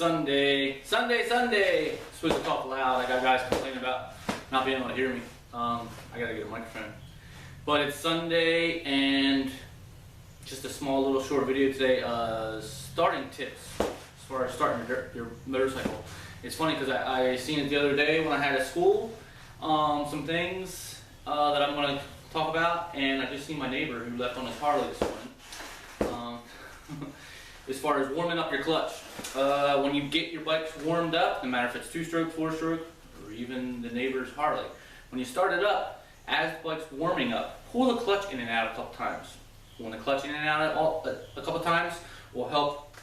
Sunday. Supposed to talk loud. I got guys complaining about not being able to hear me. I gotta get a microphone. But it's Sunday and just a small little short video today. Starting tips as far as starting your motorcycle. It's funny because I seen it the other day when I had at school. Some things that I'm going to talk about, and I just seen my neighbor who left on his Harley this morning. As far as warming up your clutch, when you get your bikes warmed up, no matter if it's 2-stroke, 4-stroke, or even the neighbor's Harley, when you start it up, as the bike's warming up, pull the clutch in and out a couple times. When the clutch in and out a couple times will help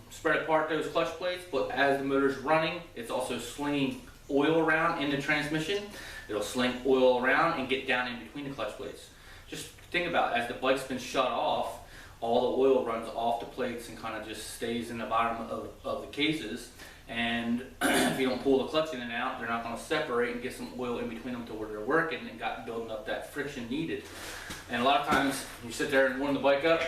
spread apart those clutch plates, but as the motor's running, it's also slinging oil around in the transmission. It'll sling oil around and get down in between the clutch plates. Just think about it, as the bike's been shut off, all the oil runs off the plates and kind of just stays in the bottom of the cases. And if you don't pull the clutch in and out, they're not going to separate and get some oil in between them to where they're working and got building up that friction needed. And a lot of times you sit there and warm the bike up,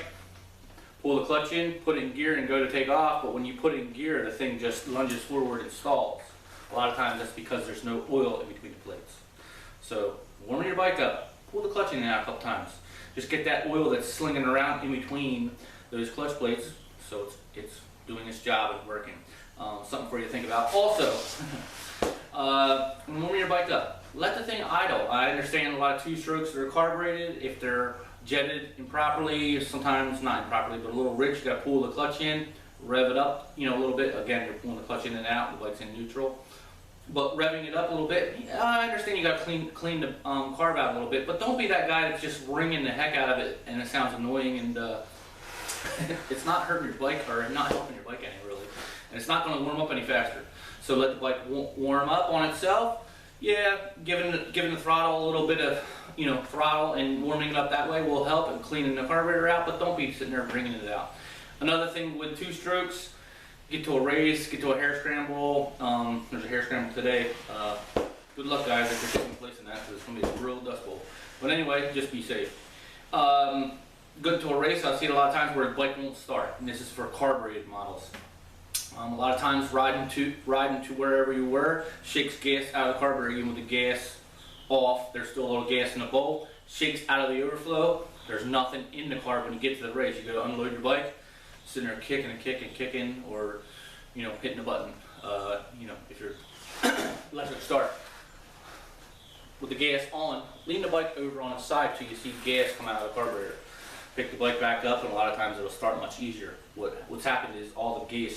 pull the clutch in, put it in gear and go to take off, but when you put it in gear, the thing just lunges forward and stalls. A lot of times that's because there's no oil in between the plates. So warming your bike up, pull the clutch in and out a couple times. Just get that oil that's slinging around in between those clutch plates so it's doing its job and working. Something for you to think about. Also, when warming your bike up, let the thing idle. I understand a lot of 2-strokes that are carbureted. If they're jetted improperly, sometimes not improperly, but a little rich, you got to pull the clutch in, rev it up, a little bit. Again, you're pulling the clutch in and out, the bike's in neutral. But revving it up a little bit, I understand you got to clean the carb out a little bit, but don't be that guy that's just wringing the heck out of it and it sounds annoying and it's not hurting your bike or not helping your bike any really. And it's not going to warm up any faster. So let the bike warm up on itself. Yeah, giving the throttle a little bit of throttle and warming it up that way will help and cleaning the carburetor out, but don't be sitting there bringing it out. Another thing with 2-strokes, get to a race, get to a hair scramble. There's a hair scramble today. Good luck, guys, if you're taking place in that, because it's going to be a real dust bowl. But anyway, just be safe. Good to a race, I've seen a lot of times where the bike won't start, and this is for carbureted models. A lot of times riding to wherever you were, shakes gas out of the carburetor, even with the gas off, there's still a little gas in the bowl, shakes out of the overflow, there's nothing in the carb when you get to the race. You go to unload your bike, sitting there kicking and kicking, or hitting the button. If you're electric start with the gas on, lean the bike over on its side till you see gas come out of the carburetor. Pick the bike back up, and a lot of times it'll start much easier. What's happened is all the gas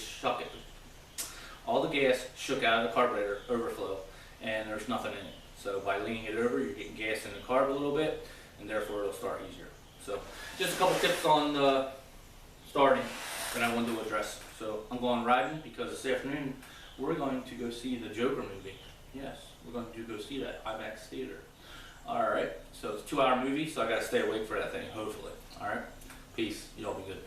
shook out of the carburetor overflow, and there's nothing in it. So by leaning it over, you're getting gas in the carb a little bit, and therefore it'll start easier. So just a couple tips on starting that I wanted to address. So I'm going riding because this afternoon we're going to go see the Joker movie. Yes, we're going to go see that IMAX theater. Alright, so it's a 2-hour movie, so I gotta stay awake for that thing, hopefully. Alright, peace, y'all be good.